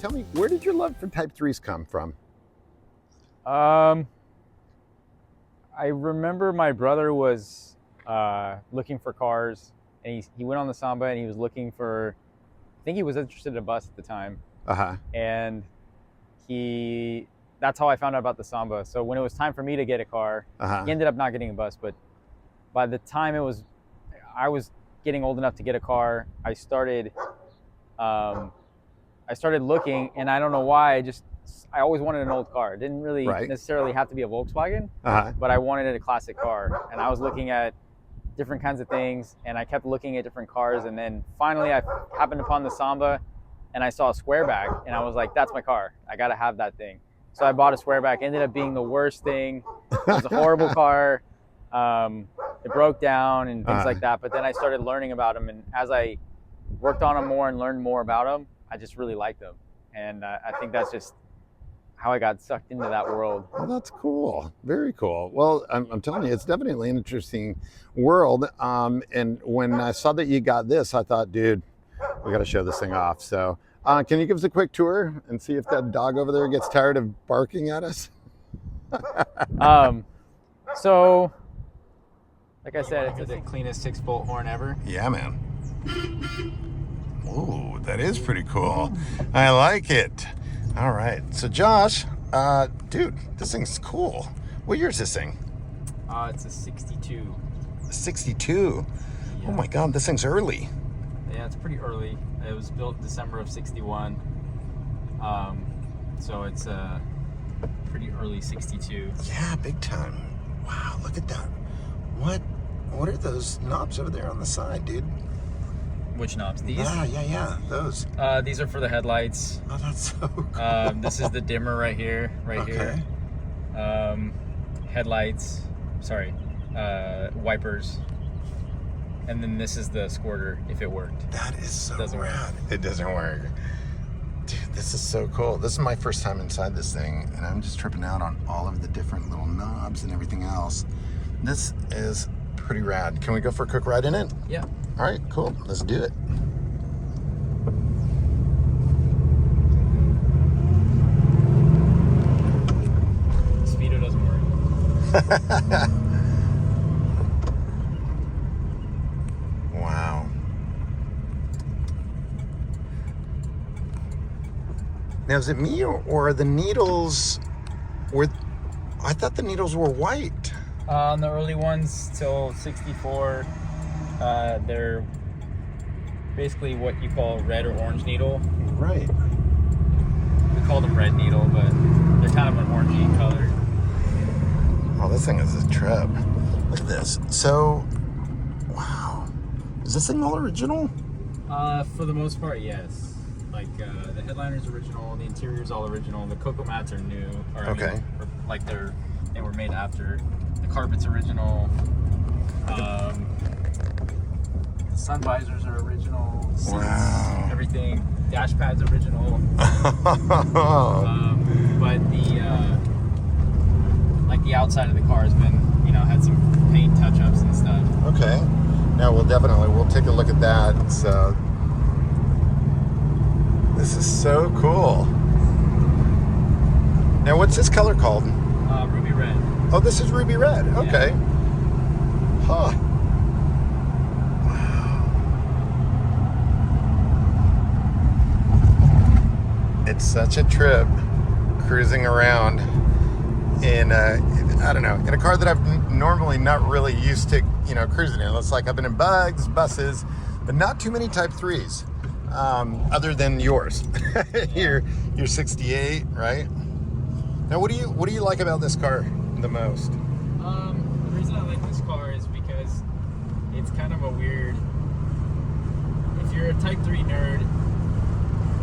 tell me, where did your love for Type 3s come from? I remember my brother was looking for cars, and he went on the Samba and he was looking for, I think he was interested in a bus at the time. And that's how I found out about the Samba. So when it was time for me to get a car, he ended up not getting a bus, but by the time I was getting old enough to get a car, I started looking, and I don't know why, I always wanted an old car. It didn't really necessarily have to be a Volkswagen, but I wanted a classic car. And I was looking at different kinds of things, and I kept looking at different cars. And then finally I happened upon the Samba, and I saw a squareback, and I was like, that's my car. I got to have that thing. So I bought a squareback. It ended up being the worst thing. It was a horrible car. It broke down and things like that. But then I started learning about them. And as I worked on them more and learned more about them, I just really liked them. And I think that's just how I got sucked into that world. Well, that's cool. Very cool. Well, I'm telling you, it's definitely an interesting world. And when I saw that you got this, I thought, dude, we got to show this thing off. So can you give us a quick tour and see if that dog over there gets tired of barking at us? So, like I said, it's the cleanest 6-bolt horn ever. Yeah, man. Ooh, that is pretty cool. I like it. All right. So, Josh, dude, this thing's cool. What year is this thing? It's a 62. A 62? Yeah. Oh, my God. This thing's early. Yeah, it's pretty early. It was built December of 61. So it's a pretty early 62. Yeah, big time. Wow, look at that. What are those knobs over there on the side, dude? Which knobs? These? Yeah, those. These are for the headlights. Oh, that's so cool. This is the dimmer right here, here. Headlights, wipers. And then this is the squirter, if it worked. That is so rad. Work. It doesn't work. Dude, this is so cool. This is my first time inside this thing, and I'm just tripping out on all of the different little knobs and everything else. This is pretty rad. Can we go for a quick ride in it? Yeah. All right, cool. Let's do it. Speedo doesn't work. Wow. Now, is it me or are the needles I thought the needles were white. On the early ones till 64, they're basically what you call red or orange needle. Right. We call them red needle, but they're kind of an orangey color. Oh, this thing is a trip. Look at this. So, wow. Is this thing all original? For the most part, yes. Like the headliner's original, the interior's all original, the cocoa mats are new. Okay. Like they were made after. The carpet's original. The sun visors are original. Seats, wow. Everything. Dash pad's original. But the outside of the car has been, had some paint touch-ups and stuff. Okay. Now we'll take a look at that. So this is so cool. Now what's this color called? Ruby red. Oh, this is ruby red. Okay. Yeah. Huh. Wow. It's such a trip cruising around in in a car that I've normally not really used to, cruising in. It's like I've been in buses, but not too many Type 3s, other than yours. You're 68, right? Now, what do you like about this car the most? The reason I like this car is because it's kind of a weird. If you're a Type 3 nerd,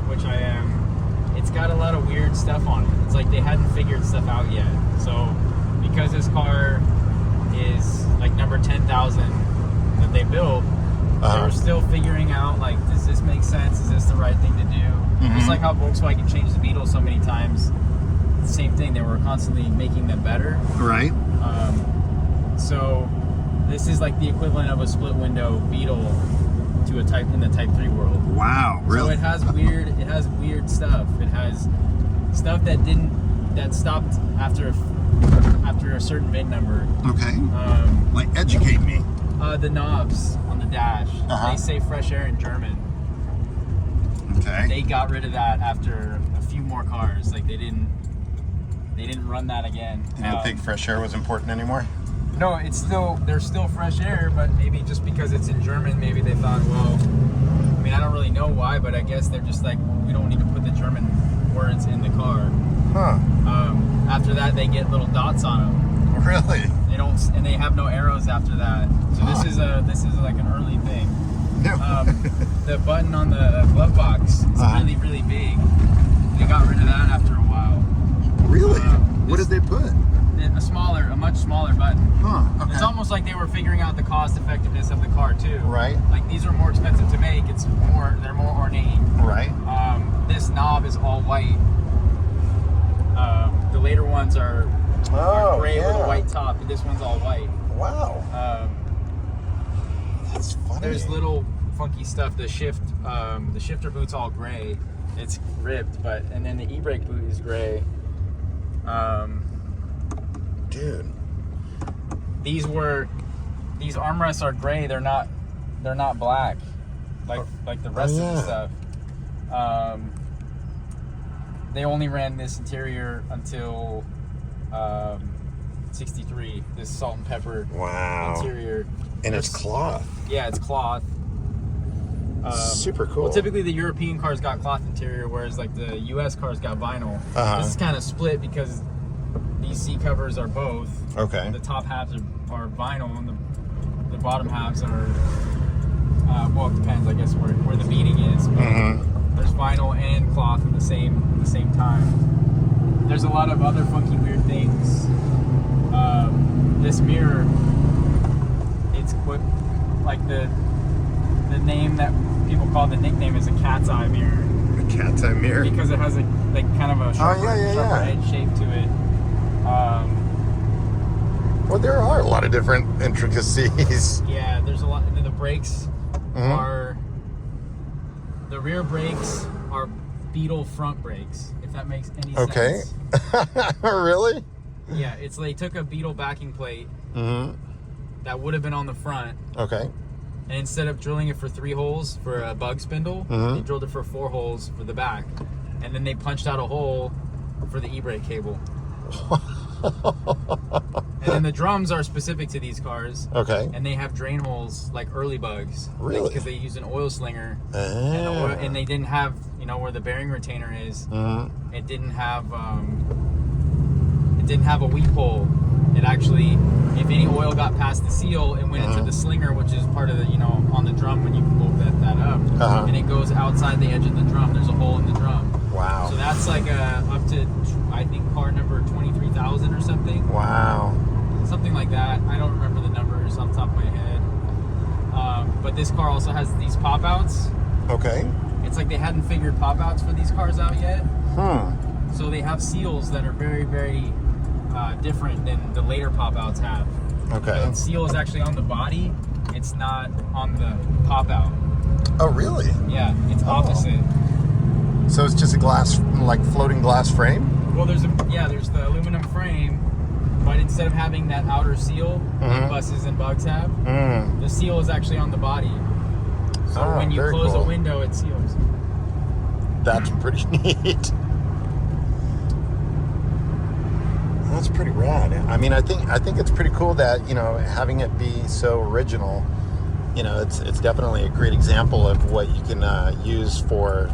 which I am, it's got a lot of weird stuff on it. It's like they hadn't figured stuff out yet. So, because this car is like number 10,000 that they built, they're still figuring out, like, does this make sense? Is this the right thing to do? Mm-hmm. Just like how Volkswagen changed the Beetle so many times. The same thing, they were constantly making them better. Right. So this is like the equivalent of a split window Beetle into in the Type 3 world. Wow, really? So it has weird stuff. It has stuff that stopped after a certain VIN number. Okay. Like, educate me. The knobs on the dash, they say fresh air in German. Okay. They got rid of that after a few more cars. Like, they didn't run that again. You didn't think fresh air was important anymore? No, there's still fresh air, but maybe just because it's in German, maybe they thought, well, I mean, I don't really know why, but I guess they're just like, well, we don't need to put the German words in the car. Huh. After that, they get little dots on them. Really? They don't, and they have no arrows after that. So this is like an early thing. The button on the glove box is really, really big. They got rid of that after a while. Really? What did they put? A much smaller button. Huh. Okay. It's almost like they were figuring out the cost effectiveness of the car too. Right. Like, these are more expensive to make. They're more ornate. Right. This knob is all white. The later ones are gray with a white top, and this one's all white. Wow. That's funny. There's little funky stuff. The shifter boot's all gray. It's ripped, and then the e-brake boot is gray. Dude. These armrests are gray. They're not black like the rest of the stuff. They only ran this interior until 63. This salt and pepper interior. And it's cloth. Yeah, it's cloth. Super cool. Well, typically the European cars got cloth interior, whereas like the US cars got vinyl. This is kind of split because these seat covers are both. Okay. The top halves are vinyl, and the bottom halves are, well, it depends, I guess, where the beading is. But there's vinyl and cloth at the same time. There's a lot of other funky, weird things. This mirror, it's what, like the name that people call the nickname is a cat's eye mirror. A cat's eye mirror? Because it has a kind of a sharper edge shape to it. Well, there are a lot of different intricacies. Yeah, there's a lot. And then the brakes are, the rear brakes are Beetle front brakes, if that makes any sense. Okay. Really? Yeah, it's they took a Beetle backing plate that would have been on the front. Okay. And instead of drilling it for 3 holes for a bug spindle, they drilled it for 4 holes for the back. And then they punched out a hole for the e-brake cable. And then the drums are specific to these cars. Okay. And they have drain holes like early bugs. Really? Because they used an oil slinger. And they didn't have, where the bearing retainer is. It didn't have a weep hole. It actually, if any oil got past the seal, it went into the slinger, which is part of the, on the drum when you blow that up. And it goes outside the edge of the drum. There's a hole in the drum. Wow. So that's like up to, I think, car number 23,000 or something. Wow. Something like that. I don't remember the numbers off the top of my head. But this car also has these pop-outs. Okay. It's like they hadn't figured pop-outs for these cars out yet. So they have seals that are very, very different than the later pop-outs have. Okay. The seal is actually on the body. It's not on the pop-out. Oh, really? Yeah, it's opposite. So it's just a glass, like floating glass frame? Well, there's the aluminum frame, but instead of having that outer seal like buses and bugs have, the seal is actually on the body. So when you close a window, it seals. That's pretty neat. That's pretty rad. I mean, I think it's pretty cool that, having it be so original, it's definitely a great example of what you can use for,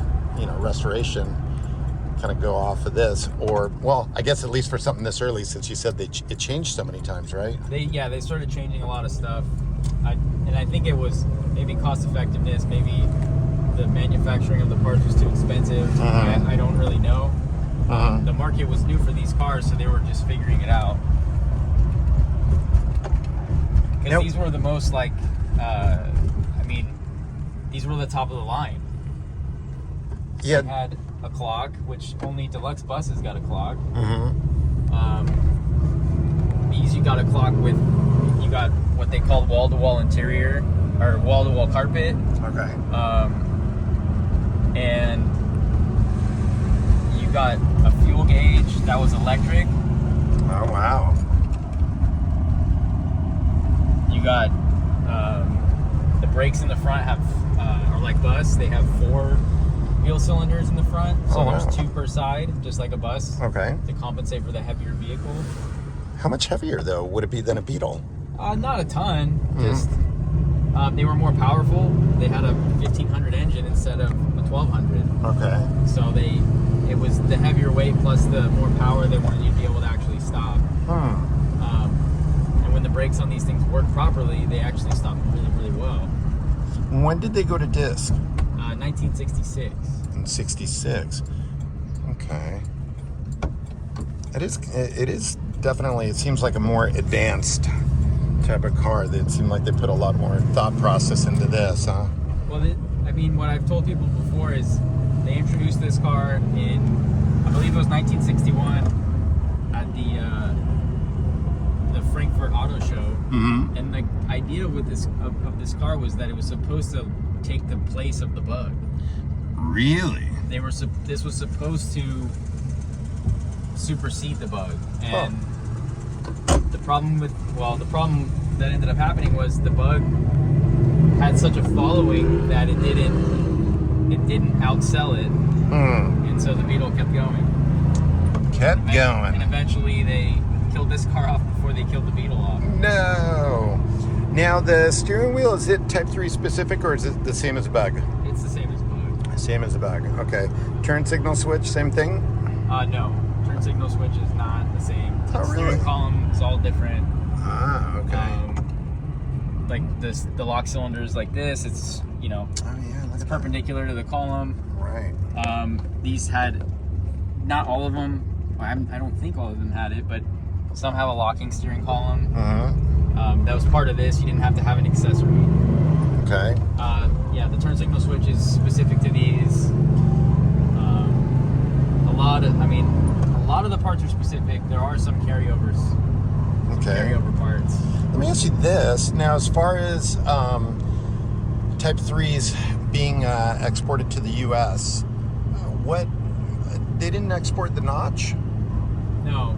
restoration, kind of go off of this, or, well, I guess at least for something this early, since you said it changed so many times, right? They started changing a lot of stuff. I think it was maybe cost effectiveness, maybe the manufacturing of the parts was too expensive. I don't really know. The market was new for these cars, so they were just figuring it out. Because these were the most these were the top of the line. Yeah. They had a clock, which only deluxe buses got a clock. These you got a clock with, you got what they called wall-to-wall interior, or wall-to-wall carpet. Okay. And you got a fuel gauge that was electric. Oh wow. You got the brakes in the front are like bus. They have 4 wheel cylinders in the front, so there's 2 per side, just like a bus. Okay. To compensate for the heavier vehicle. How much heavier though would it be than a Beetle? Not a ton. Just they were more powerful. They had a 1500 engine instead of a 1200. Okay. So it was the heavier weight plus the more power they wanted you to be able to actually stop. And when the brakes on these things work properly, they actually stop really, really well. When did they go to disc? 1966. In 66. Okay. It is definitely, it seems like a more advanced type of car. It seemed like they put a lot more thought process into this, huh? Well, I mean, what I've told people before is they introduced this car in, I believe it was 1961 at the Frankfurt Auto Show. And the idea with this of this car was that it was supposed to take the place of the Bug. Really? This was supposed to supersede the Bug, and the problem that ended up happening was the Bug had such a following that it didn't outsell it, and so the Beetle kept going. And eventually they killed this car off before they killed the Beetle off. No. Now the steering wheel, is it Type 3 specific or is it the same as a Bug? It's the same as Bug. Same as a Bug. Okay. Turn signal switch, same thing? No. Turn signal switch is not the same. Oh, really? Steering column is all different. Ah, okay. Like the lock cylinders like this, it's it's perpendicular to the column. Right. These had, not all of them. I don't think all of them had it, but some have a locking steering column. That was part of this. You didn't have to have an accessory. Okay. Yeah, the turn signal switch is specific to these. A lot of the parts are specific. There are some carryovers. Okay. Carryover parts. Let me ask you this. Now, as far as Type 3s being exported to the U.S., they didn't export the notch? No.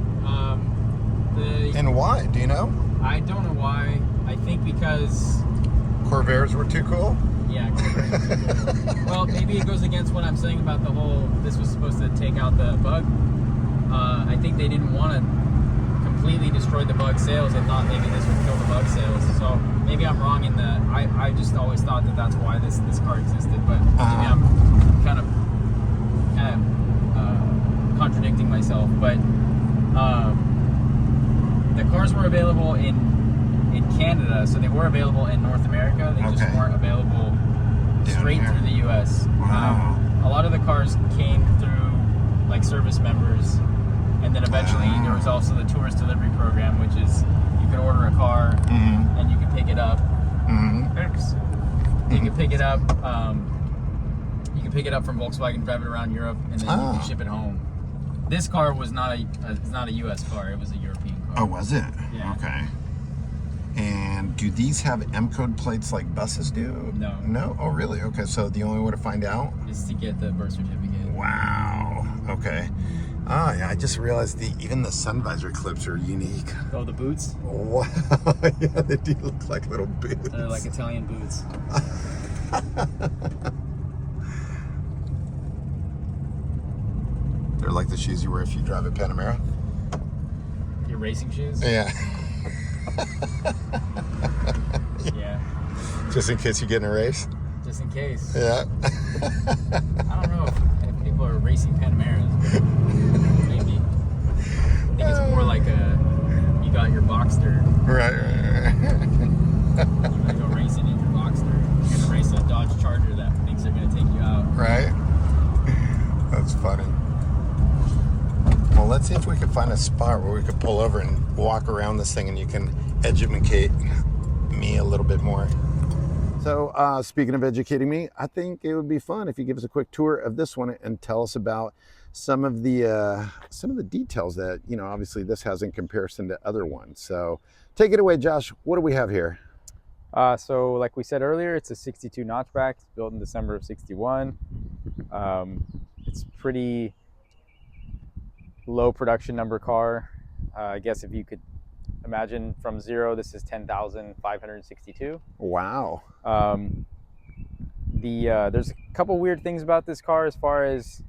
And why? Do you know? I don't know why. I think because Corvairs were too cool? Yeah. Well, maybe it goes against what I'm saying about the whole, this was supposed to take out the Bug. I think they didn't want to completely destroy the Bug sales. They thought maybe this would kill the Bug sales. So maybe I'm wrong in that. I just always thought that that's why this car existed. But maybe I'm kind of contradicting myself. But the cars were available in Canada, so they were available in North America. They just weren't available straight through the U.S. Wow. A lot of the cars came through like service members, and then eventually there was also the tourist delivery program, which is you could order a car and you could pick it up. You could pick it up. You can pick it up from Volkswagen, drive it around Europe, and then you can ship it home. This car was not a U.S. car; it was a European car. Oh, was it? Yeah. Okay. And do these have M-code plates like buses do? No. No? Oh, really? Okay, so the only way to find out? Is to get the birth certificate. Wow. Okay. Oh, yeah, I just realized even the sun visor clips are unique. Oh, the boots? Wow. Yeah, they do look like little boots. They're like Italian boots. They're like the shoes you wear if you drive a Panamera. Your racing shoes? Yeah. Yeah. Just in case you get in a race? Just in case. Yeah. I don't know if people are racing Panameras, but maybe. I think it's more like you got your Boxster. Right. You might go racing in your Boxster. You're going to race a Dodge Charger that thinks they're going to take you out. Right. That's funny. Well, let's see if we can find a spot where we could pull over and walk around this thing and you can educate me a little bit more. So speaking of educating me, I think it would be fun if you give us a quick tour of this one and tell us about some of the details that, obviously this has in comparison to other ones. So take it away, Josh. What do we have here? So like we said earlier, it's a 62 notchback. It's built in December of 61. It's pretty low production number car. I guess if you could imagine from zero, this is 10,562. Wow. There's a couple weird things about this car as far as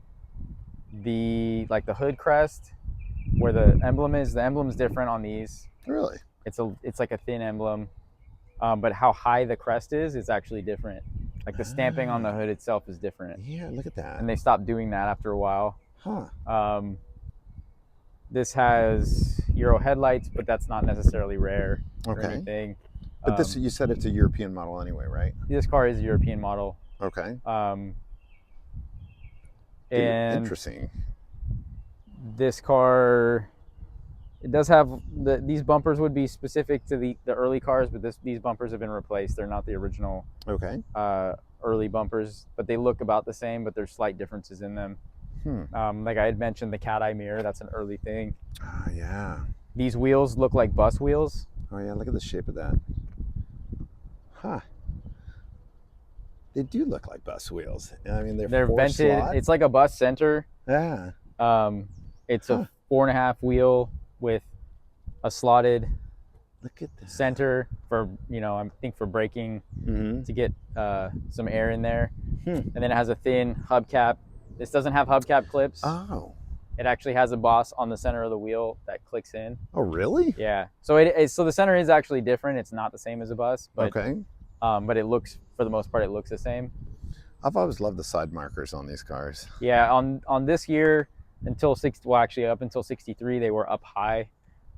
the hood crest, where the emblem is. The emblem's different on these. Really? It's like a thin emblem, but how high the crest is actually different. Like the stamping on the hood itself is different. Yeah, look at that. And they stopped doing that after a while. Huh. This has Euro headlights, but that's not necessarily rare or Okay. anything. But this, you said it's a European model anyway, right? This car is a European model. Okay. And interesting. This car, it does have these bumpers would be specific to the early cars, but these bumpers have been replaced. They're not the original early bumpers, but they look about the same, but there's slight differences in them. Like I had mentioned, the cat eye mirror, that's an early thing. Yeah. These wheels look like bus wheels. Oh yeah, look at the shape of that. Huh. They do look like bus wheels. I mean, they're vented. Slot. It's like a bus center. Yeah. It's a 4.5 wheel with a slotted center for, I think for braking to get some air in there. And then it has a thin hubcap. This doesn't have hubcap clips. Oh. It actually has a boss on the center of the wheel that clicks in. Oh, really? Yeah. So so the center is actually different. It's not the same as a bus, but but it looks, for the most part, it looks the same. I've always loved the side markers on these cars. Yeah, on this year up until 63, they were up high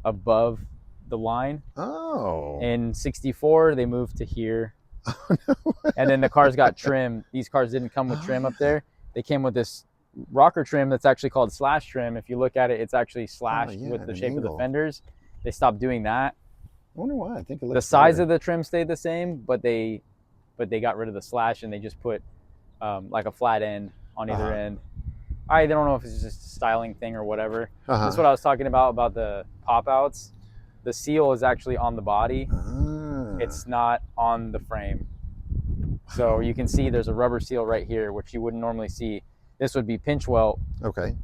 above the line. Oh. In 64, they moved to here. Oh, no. And then the cars got trim. These cars didn't come with trim up there. They came with this rocker trim that's actually called slash trim. If you look at it, it's actually slashed with the shape of the fenders. They stopped doing that. I wonder why. I think it looks the size of the trim stayed the same, but they got rid of the slash and they just put like a flat end on either end. I don't know if it's just a styling thing or whatever. That's what I was talking about the pop outs. The seal is actually on the body. It's not on the frame. So you can see there's a rubber seal right here, which you wouldn't normally see. This would be pinch welt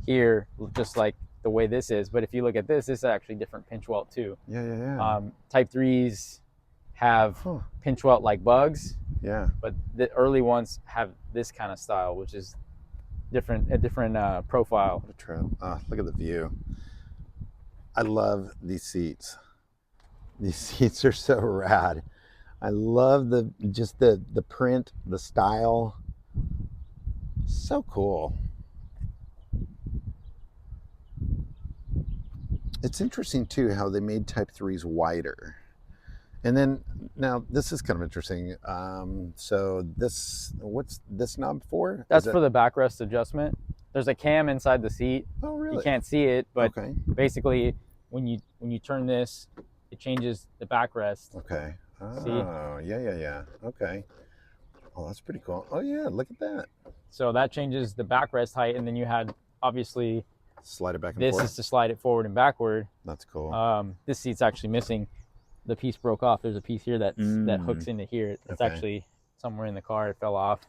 here, just like the way this is. But if you look at this is actually different pinch welt too. Yeah. Type 3s have pinch welt like bugs. Yeah. But the early ones have this kind of style, which is a different profile. Look at the view. I love these seats. These seats are so rad. I love the print, the style. So cool. It's interesting too how they made Type 3s wider. And then now this is kind of interesting. So what's this knob for? That's for the backrest adjustment. There's a cam inside the seat. Oh, really? You can't see it, but basically when you turn this, it changes the backrest. Okay. Oh, see? Yeah. Okay. Oh, that's pretty cool. Oh yeah, look at that. So that changes the backrest height, and then you had obviously slide it back and forth. This is to slide it forward and backward. That's cool. This seat's actually missing. The piece broke off. There's a piece here that hooks into here. It's actually somewhere in the car. It fell off.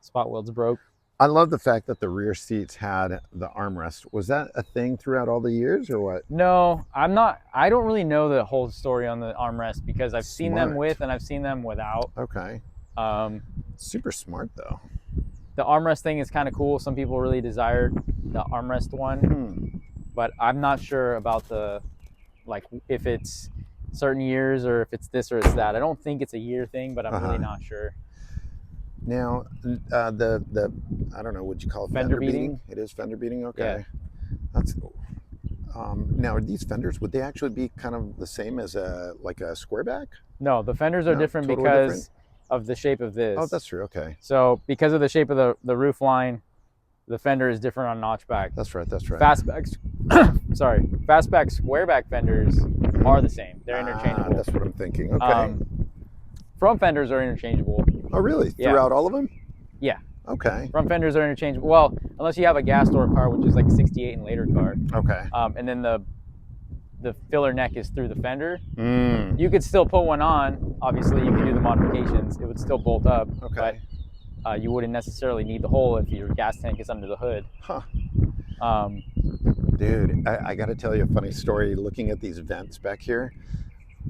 Spot welds broke. I love the fact that the rear seats had the armrest. Was that a thing throughout all the years or what? No, I don't really know the whole story on the armrest because I've seen them with and I've seen them without. Okay. Super smart though. The armrest thing is kind of cool. Some people really desired the armrest one, but I'm not sure about if it's certain years or if it's this or it's that. I don't think it's a year thing, but I'm really not sure. Now, the I don't know, would you call it fender beating? It is fender beating. Okay, that's cool. Now, are these fenders, would they actually be kind of the same as a squareback? No, the fenders are different because of the shape of this. Oh, that's true. Okay. So because of the shape of the roof line, the fender is different on notchback. That's right. Fastback squareback fenders are the same. They're interchangeable. That's what I'm thinking. Okay. Front fenders are interchangeable. Oh, really? Throughout all of them? Yeah. Okay. Front fenders are interchangeable. Well, unless you have a gas door car, which is like a 68 and later car. Okay. And then the filler neck is through the fender. You could still put one on. Obviously, you can do the modifications. It would still bolt up, okay. but you wouldn't necessarily need the hole if your gas tank is under the hood. Dude, I got to tell you a funny story. Looking at these vents back here,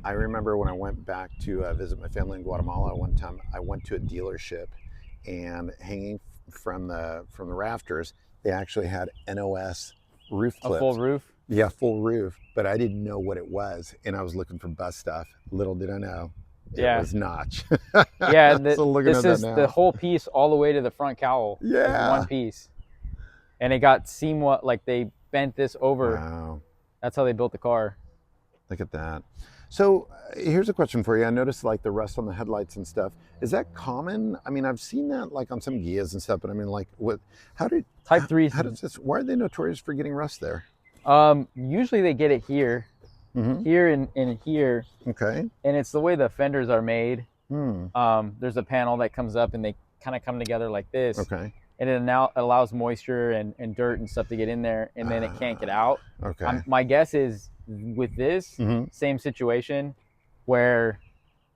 I remember when I went back to visit my family in Guatemala one time, I went to a dealership, and hanging from the rafters, they actually had NOS roof clips. A full roof? Yeah, full roof, but I didn't know what it was, and I was looking for bus stuff. Little did I know, it was Notch. Yeah, so this is the whole piece all the way to the front cowl. Yeah. One piece. And it got like they bent this over. Wow. That's how they built the car. Look at that. So here's a question for you. I noticed like the rust on the headlights and stuff. Is that common? I mean, I've seen that like on some Gias and stuff, but I mean, like, Type 3? How does this? Why are they notorious for getting rust there? Usually they get it here, here and here. Okay. And it's the way the fenders are made. There's a panel that comes up and they kind of come together like this. Okay. And it now allows moisture and dirt and stuff to get in there, and then it can't get out. Okay. My guess is with this same situation, where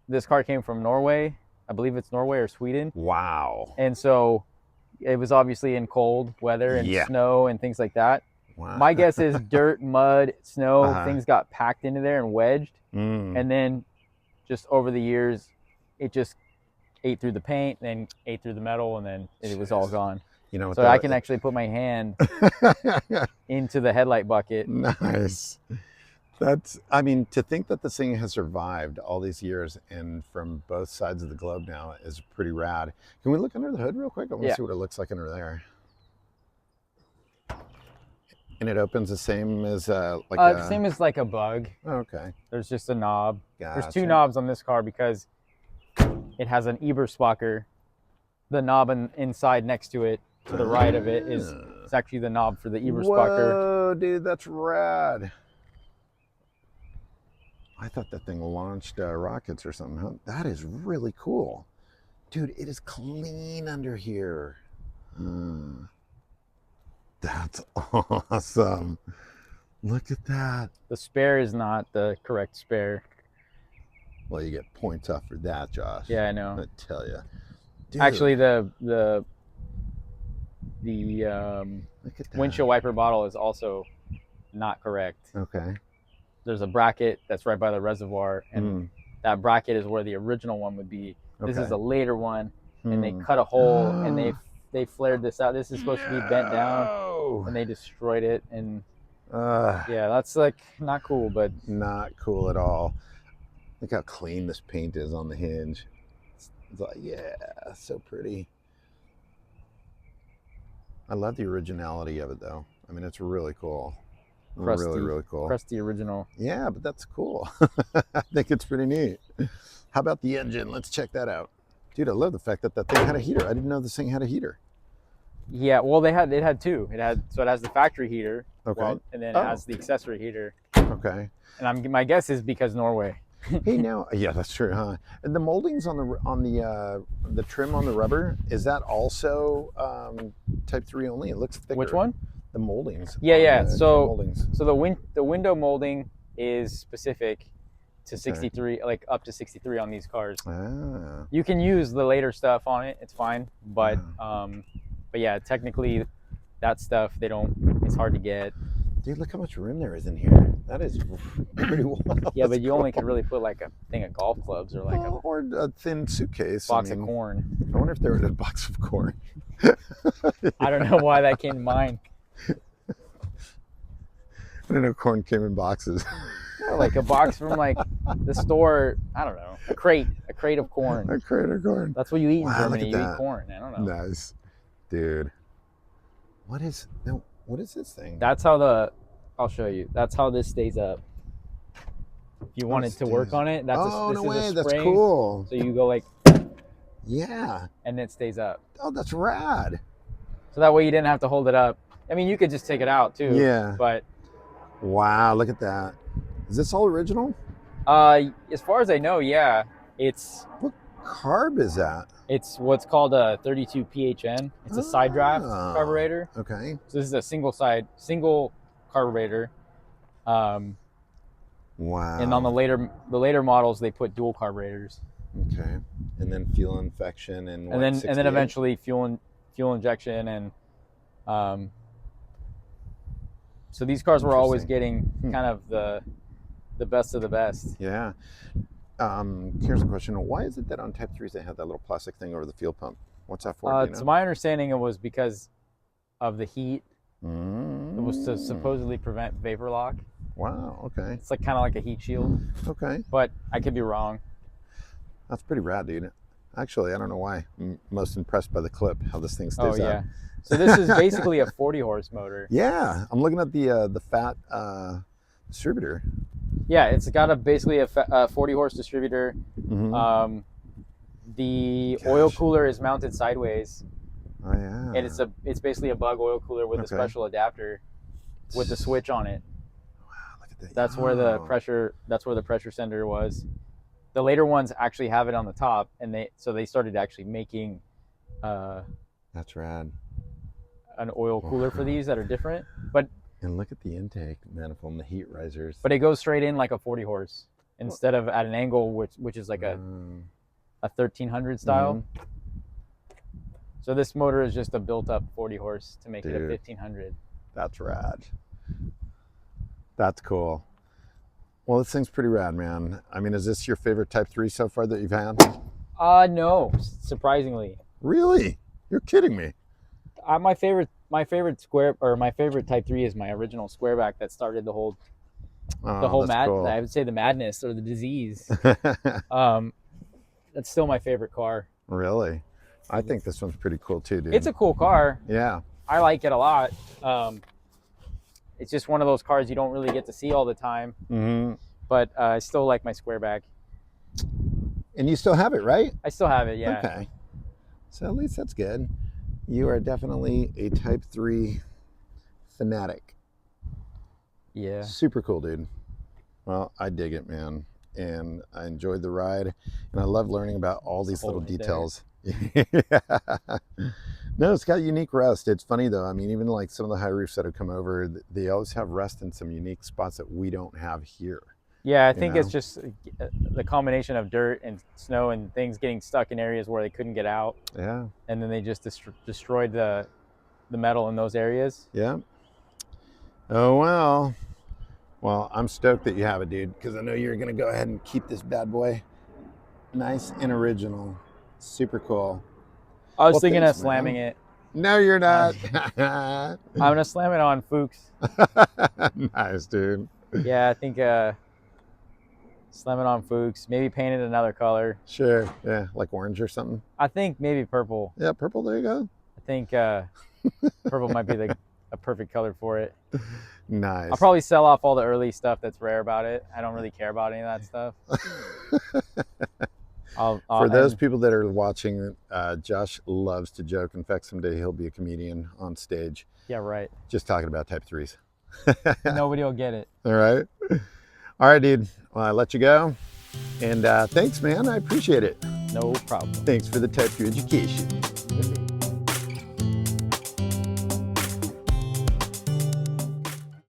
this car came from Norway. I believe it's Norway or Sweden. Wow. And so it was obviously in cold weather and snow and things like that. Wow. My guess is dirt, mud, snow, things got packed into there and wedged. And then just over the years, it just ate through the paint, then ate through the metal, and then it was all gone. You know, so I can actually put my hand into the headlight bucket. Nice. That's, I mean, to think that this thing has survived all these years and from both sides of the globe now is pretty rad. Can we look under the hood real quick? I want to see what it looks like under there. And it opens the same as same as like a Bug. Okay. There's just a knob. Gotcha. There's 2 knobs on this car because it has an Eberspacher. The knob inside next to it, to the right of it, is it's actually the knob for the Eberspacher. Whoa, dude, that's rad. I thought that thing launched rockets or something. Huh? That is really cool. Dude, it is clean under here. That's awesome. Look at that. The spare is not the correct spare. Well, you get points off for that, Josh. Yeah, I know. I tell you. Dude. Actually, the windshield wiper bottle is also not correct. Okay. There's a bracket that's right by the reservoir, and that bracket is where the original one would be. Okay. This is a later one, and they cut a hole, and they flared this out. This is supposed to be bent down, and they destroyed it. And yeah, that's like not cool, but not cool at all. Look how clean this paint is on the hinge. It's like, yeah, so pretty. I love the originality of it, though. I mean, it's really cool. Really, really cool. Crusty original. Yeah, but that's cool. I think it's pretty neat. How about the engine? Let's check that out. Dude, I love the fact that that thing had a heater. I didn't know this thing had a heater. Yeah, well, it had 2. It has the factory heater, and then it has the accessory heater. Okay. And my guess is because Norway. Hey, now, yeah, that's true, huh? And the moldings on the trim on the rubber, is that also Type 3 only? It looks thicker. Which one? The moldings. Yeah. So the window molding is specific to 63, like up to 63 on these cars. You can use the later stuff on it; it's fine. But yeah, technically, that stuff it's hard to get. Dude, look how much room there is in here. That is pretty wild. Yeah, but you only could really put like a thing of golf clubs or like or a thin suitcase. Box of corn. I wonder if there was a box of corn. I don't know why that came to mind. I didn't know corn came in boxes. Like a box from like the store. I don't know. A crate of corn. A crate of corn. That's what you eat in Germany. You eat corn. I don't know. Nice, dude. What is this thing? That's how I'll show you. That's how this stays up. If you wanted to work on it, that's no way. Is a spring. That's cool. So you go like, yeah, and it stays up. Oh, that's rad. So that way you didn't have to hold it up. I mean, you could just take it out too. Yeah. But wow, look at that. Is this all original? As far as I know, yeah. What carb is that? It's what's called a 32 PHN. It's a side draft carburetor. Okay. So this is a single carburetor. Wow. And on the later models, they put dual carburetors. Okay. And then fuel infection and then eventually fuel injection and so these cars were always getting kind of the best of the best. Yeah. Here's a question. Why is it that on Type 3s they have that little plastic thing over the fuel pump? What's that for? To my understanding, it was because of the heat. It was to supposedly prevent vapor lock. Wow, okay. It's like kind of like a heat shield. Okay. But I could be wrong. That's pretty rad, dude. Actually, I don't know why. I'm most impressed by the clip, how this thing stays up. So this is basically a 40 horse motor. Yeah, I'm looking at the fat distributor. Yeah, it's got basically a 40 horse distributor. The oil cooler is mounted sideways. Oh yeah. And it's basically a bug oil cooler with a special adapter with the switch on it. Wow, look at that. That's where the pressure sender was. The later ones actually have it on the top, and they started actually making that's rad. An oil cooler for these that are different. And look at the intake manifold and the heat risers. But it goes straight in like a 40 horse instead of at an angle, which is like a 1300 style. So this motor is just a built-up 40 horse to make it a 1500. That's rad. That's cool. Well, this thing's pretty rad, man. I mean, is this your favorite Type 3 so far that you've had? No, surprisingly. Really? You're kidding me. My favorite Type 3 is my original squareback that started the whole cool. I would say the madness or the disease. That's still my favorite car. Really? I think this one's pretty cool too, dude. It's a cool car. Yeah. I like it a lot. It's just one of those cars you don't really get to see all the time. But I still like my squareback. And you still have it, right? I still have it, yeah. Okay. So at least that's good. You are definitely a Type 3 fanatic. Yeah. Super cool, dude. Well, I dig it, man. And I enjoyed the ride. And I love learning about all these little details. No, it's got unique rust. It's funny though. I mean, even like some of the high roofs that have come over, they always have rust in some unique spots that we don't have here. Yeah, I think it's just the combination of dirt and snow and things getting stuck in areas where they couldn't get out. Yeah. And then they just destroyed the metal in those areas. Yeah. Oh, well. Well, I'm stoked that you have it, dude, because I know you're going to go ahead and keep this bad boy nice and original. Super cool. I was thinking of slamming it. No, you're not. I'm going to slam it on Fuchs. Nice, dude. Yeah, I think slam it on Fuchs. Maybe paint it another color. Sure. Yeah, like orange or something. I think maybe purple. Yeah, purple. There you go. I think purple might be a perfect color for it. Nice. I'll probably sell off all the early stuff that's rare about it. I don't really care about any of that stuff. For those people that are watching, Josh loves to joke. In fact, someday he'll be a comedian on stage. Yeah, right. Just talking about Type 3s. Nobody will get it. All right. All right, dude. Well, I let you go. And thanks, man. I appreciate it. No problem. Thanks for the Type 3 education.